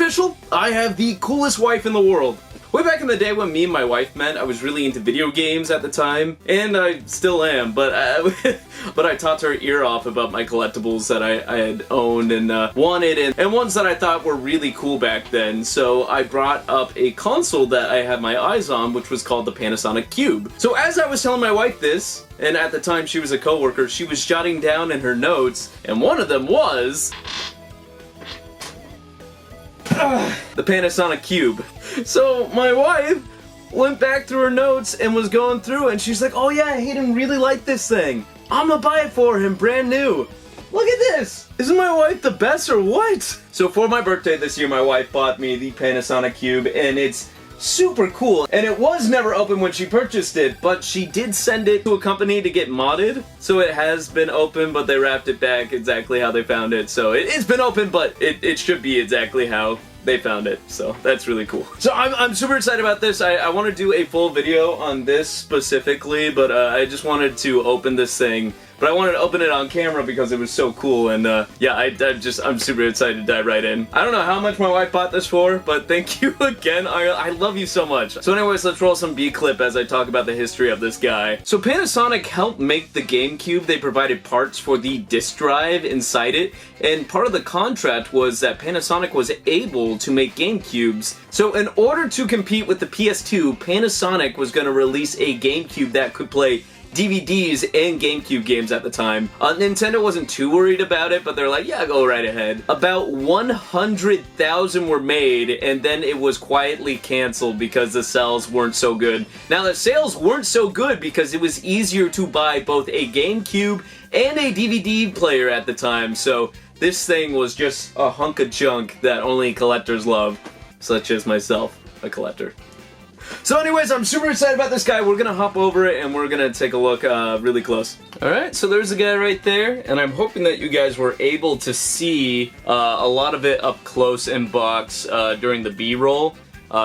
official, I have the coolest wife in the world. Way back in the day when me and my wife met, I was really into video games at the time, and I still am, but I talked her ear off about my collectibles that I had owned and wanted, and ones that I thought were really cool back then, so I brought up a console that I had my eyes on, which was called the Panasonic Cube. So as I was telling my wife this, and at the time she was a coworker, she was jotting down in her notes, and one of them was the Panasonic Cube. So my wife went back through her notes and was going through, and she's like, oh yeah, Hayden really liked this thing. I'm gonna buy it for him, brand new. Look at this! Isn't my wife the best or what? So for my birthday this year, my wife bought me the Panasonic Cube, and it's super cool. And it was never open when she purchased it, but she did send it to a company to get modded. So it has been open, but they wrapped it back exactly how they found it. So it's been open, but it should be exactly how they found it, so that's really cool. So I'm super excited about this. I want to do a full video on this specifically, but I just wanted to open this thing. But I wanted to open it on camera because it was so cool, and yeah, I'm super excited to dive right in. I don't know how much my wife bought this for, but thank you again. I love you so much. So anyways, let's roll some B-clip as I talk about the history of this guy. So Panasonic helped make the GameCube. They provided parts for the disk drive inside it, and part of the contract was that Panasonic was able to make GameCubes. So in order to compete with the PS2, Panasonic was going to release a GameCube that could play DVDs and GameCube games at the time. Nintendo wasn't too worried about it, but they're like, yeah, go right ahead. About 100,000 were made, and then it was quietly canceled because the sales weren't so good. Now, the sales weren't so good because it was easier to buy both a GameCube and a DVD player at the time, so this thing was just a hunk of junk that only collectors love, such as myself, a collector. So anyways, I'm super excited about this guy. We're gonna hop over it and we're gonna take a look really close. Alright, so there's the guy right there, and I'm hoping that you guys were able to see a lot of it up close in box during the B-roll.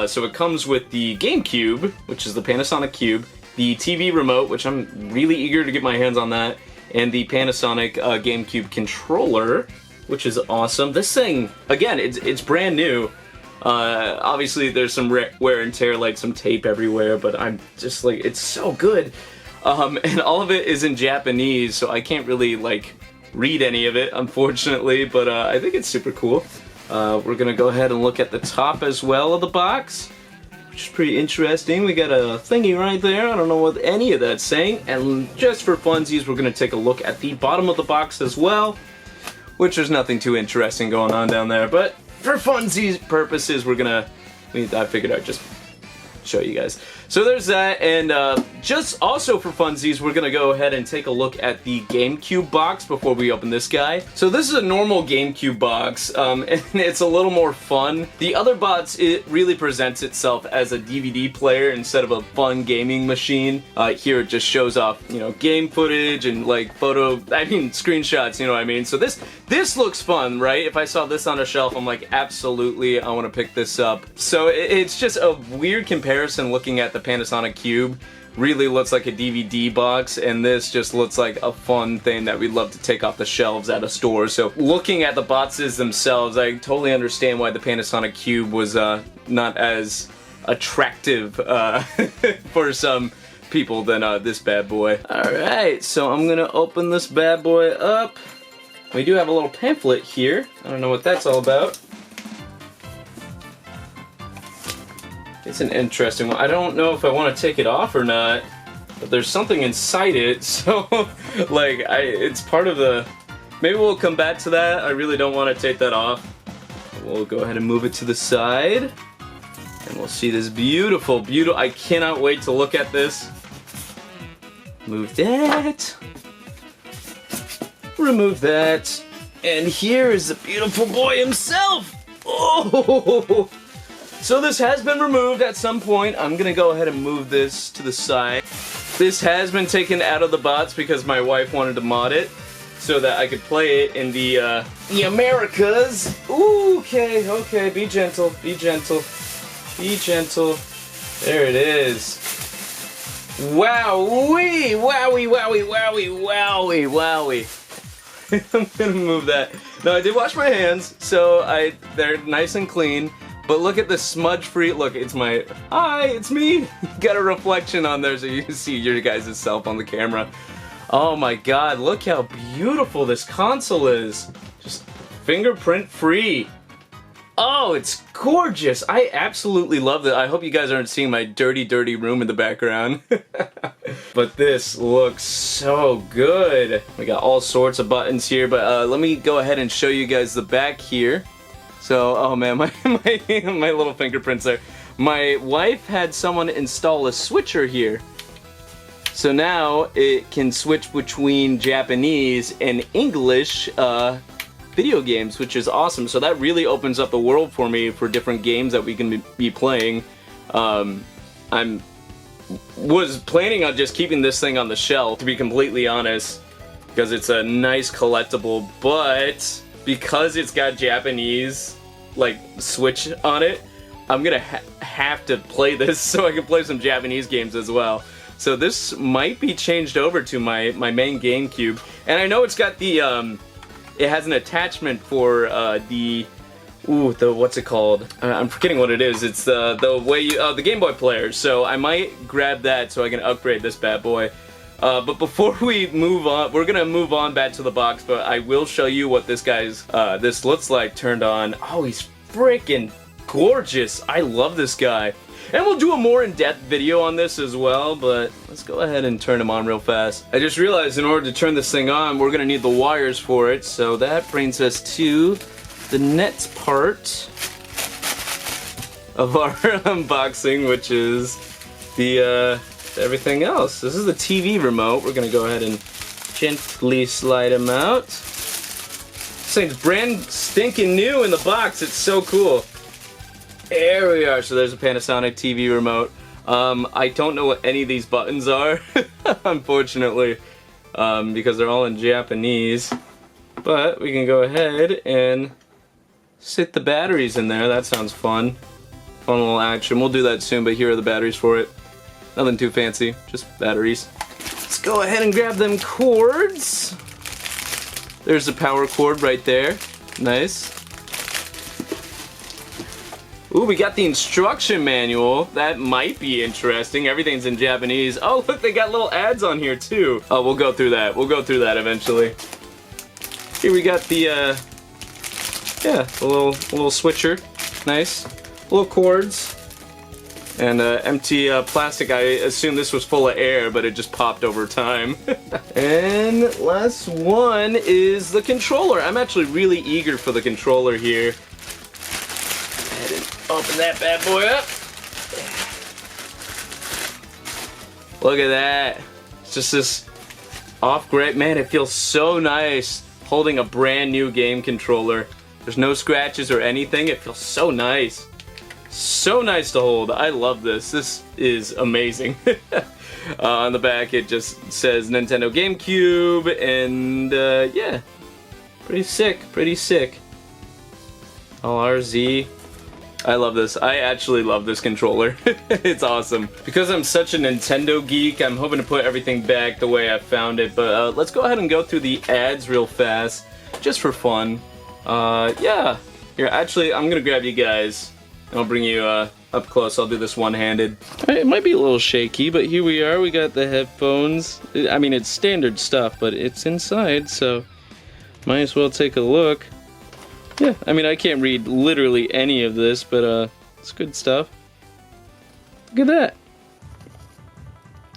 So it comes with the GameCube, which is the Panasonic Cube, the TV remote, which I'm really eager to get my hands on that, and the Panasonic GameCube controller, which is awesome. This thing, again, it's brand new. Obviously there's some wear and tear, like some tape everywhere, but I'm just like, it's so good. And all of it is in Japanese, so I can't really like read any of it, unfortunately, but I think it's super cool. We're gonna go ahead and look at the top as well of the box, which is pretty interesting. We got a thingy right there. I don't know what any of that's saying. And just for funsies, we're gonna take a look at the bottom of the box as well, which there's nothing too interesting going on down there, but for funsies purposes, I figured I'd just show you guys. So there's that, and just also for funsies, we're gonna go ahead and take a look at the GameCube box before we open this guy. So this is a normal GameCube box, and it's a little more fun. The other box, it really presents itself as a DVD player instead of a fun gaming machine. Here it just shows off, you know, game footage and like screenshots, you know what I mean? So this looks fun, right? If I saw this on a shelf, I'm like, absolutely, I want to pick this up. So it's just a weird comparison looking at the Panasonic Cube. Really looks like a DVD box, and this just looks like a fun thing that we'd love to take off the shelves at a store. So looking at the boxes themselves, I totally understand why the Panasonic Cube was not as attractive for some people than this bad boy. Alright, so I'm gonna open this bad boy up. We do have a little pamphlet here. I don't know what that's all about. It's an interesting one. I don't know if I want to take it off or not, but there's something inside it, so like it's part of the... Maybe we'll come back to that. I really don't want to take that off. We'll go ahead and move it to the side, and we'll see this beautiful, I cannot wait to look at this. Move that. Remove that. And here is the beautiful boy himself. Oh! So this has been removed at some point. I'm gonna go ahead and move this to the side. This has been taken out of the box because my wife wanted to mod it so that I could play it in the Americas. Ooh, okay, be gentle, be gentle, be gentle. There it is. Wowee, wowie, wowie, wowie, wowie, wowie. I'm gonna move that No, I did wash my hands, so they're nice and clean. But look at the smudge-free, look, it's my, hi, it's me. Got a reflection on there so you can see your guys' self on the camera. Oh my god, look how beautiful this console is. Just fingerprint-free. Oh, it's gorgeous. I absolutely love it. I hope you guys aren't seeing my dirty, dirty room in the background. But this looks so good. We got all sorts of buttons here, but let me go ahead and show you guys the back here. So, oh man, my little fingerprints there. My wife had someone install a switcher here. So now it can switch between Japanese and English video games, which is awesome. So that really opens up the world for me for different games that we can be playing. Was planning on just keeping this thing on the shelf, to be completely honest, because it's a nice collectible, but because it's got Japanese like switch on it, I'm gonna have to play this so I can play some Japanese games as well. So this might be changed over to my main GameCube, and I know it's got the it has an attachment for the what's it called? I'm forgetting what it is. It's the way you the Game Boy player. So I might grab that so I can upgrade this bad boy. But before we move on, we're gonna move on back to the box. But I will show you what this guy's this looks like turned on. Oh, he's freaking gorgeous! I love this guy. And we'll do a more in-depth video on this as well, but let's go ahead and turn him on real fast. I just realized in order to turn this thing on, we're gonna need the wires for it, so that brings us to the next part of our unboxing, which is the everything else. This is the TV remote. We're gonna go ahead and gently slide him out. This thing's brand stinking new in the box. It's so cool. There we are. So there's a Panasonic TV remote. I don't know what any of these buttons are, unfortunately, because they're all in Japanese. But we can go ahead and stick the batteries in there. That sounds fun. Fun little action. We'll do that soon, but here are the batteries for it. Nothing too fancy, just batteries. Let's go ahead and grab them cords. There's the power cord right there. Nice. Ooh, we got the instruction manual. That might be interesting. Everything's in Japanese. Oh, look, they got little ads on here too. Oh, we'll go through that. We'll go through that eventually. Here we got the, yeah, a little switcher. Nice. Little cords. And empty plastic. I assume this was full of air, but it just popped over time. And last one is the controller. I'm actually really eager for the controller here. Open that bad boy up. Look at that. It's just this off-grid. Man, it feels so nice holding a brand new game controller. There's no scratches or anything. It feels so nice. So nice to hold. I love this. This is amazing. On the back it just says Nintendo GameCube, and yeah. Pretty sick. Pretty sick. LRZ. I love this. I actually love this controller. It's awesome. Because I'm such a Nintendo geek, I'm hoping to put everything back the way I found it. But let's go ahead and go through the ads real fast, just for fun. Yeah. Here, actually, I'm gonna grab you guys, and I'll bring you up close. I'll do this one-handed. It might be a little shaky, but here we are. We got the headphones. I mean, it's standard stuff, but it's inside, so might as well take a look. Yeah, I mean, I can't read literally any of this, but it's good stuff. Look at that.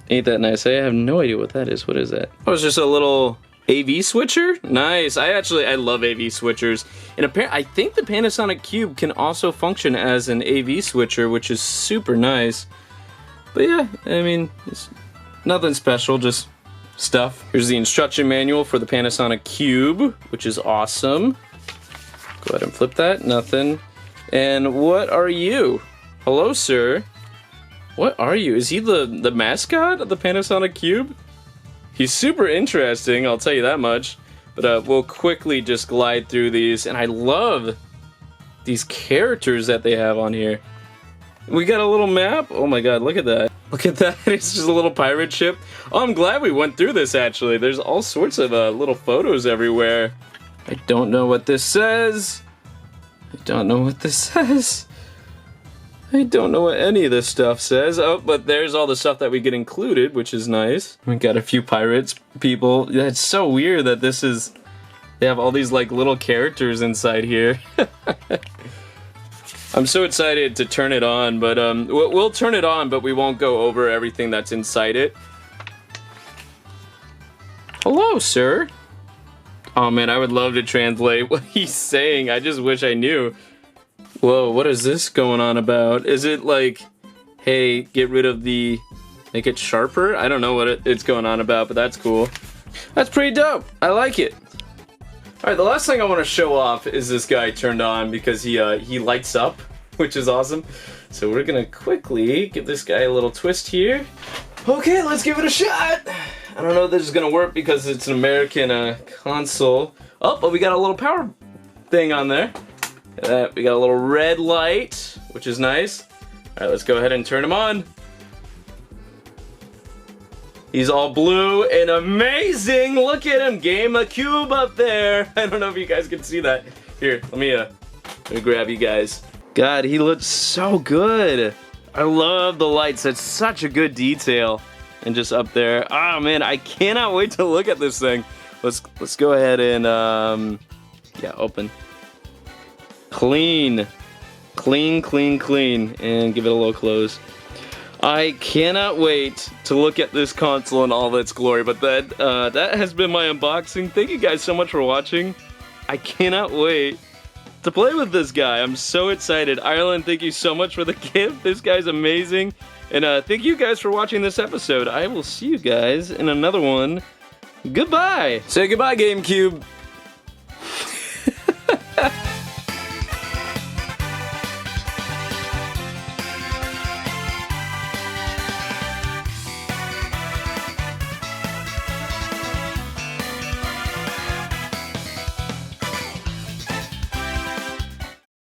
Ain't that nice? I have no idea what that is. What is that? Oh, it's just a little AV switcher? Nice. I love AV switchers. And I think the Panasonic Cube can also function as an AV switcher, which is super nice. But yeah, I mean, it's nothing special, just stuff. Here's the instruction manual for the Panasonic Cube, which is awesome. Go ahead and flip that. Nothing. And what are you? Hello, sir. What are you? Is he the mascot of the Panasonic Cube? He's super interesting, I'll tell you that much. But we'll quickly just glide through these. And I love these characters that they have on here. We got a little map. Oh my god, look at that. Look at that. It's just a little pirate ship. Oh, I'm glad we went through this, actually. There's all sorts of little photos everywhere. I don't know what this says. I don't know what this says. I don't know what any of this stuff says. Oh, but there's all the stuff that we get included, which is nice. We got a few pirates people. Yeah, it's so weird that this is... They have all these like little characters inside here. I'm so excited to turn it on, but we'll turn it on, but we won't go over everything that's inside it. Hello, sir. Oh man, I would love to translate what he's saying. I just wish I knew. Whoa, what is this going on about? Is it like, hey, get rid of the... Make it sharper? I don't know what it's going on about, but that's cool. That's pretty dope. I like it. Alright, the last thing I want to show off is this guy turned on because he lights up, which is awesome. So we're gonna quickly give this guy a little twist here. Okay, let's give it a shot! I don't know if this is gonna work because it's an American console. Oh, but we got a little power thing on there. Look at that, we got a little red light, which is nice. Alright, let's go ahead and turn him on. He's all blue and amazing! Look at him, GameCube up there! I don't know if you guys can see that. Here, let me grab you guys. God, he looks so good! I love the lights, that's such a good detail. And just up there. Oh man, I cannot wait to look at this thing. Let's go ahead and, yeah, open. Clean. Clean, clean, clean. And give it a little close. I cannot wait to look at this console in all of its glory, but that has been my unboxing. Thank you guys so much for watching. I cannot wait to play with this guy. I'm so excited. Ireland, thank you so much for the gift. This guy's amazing. And thank you guys for watching this episode. I will see you guys in another one. Goodbye. Say goodbye, GameCube.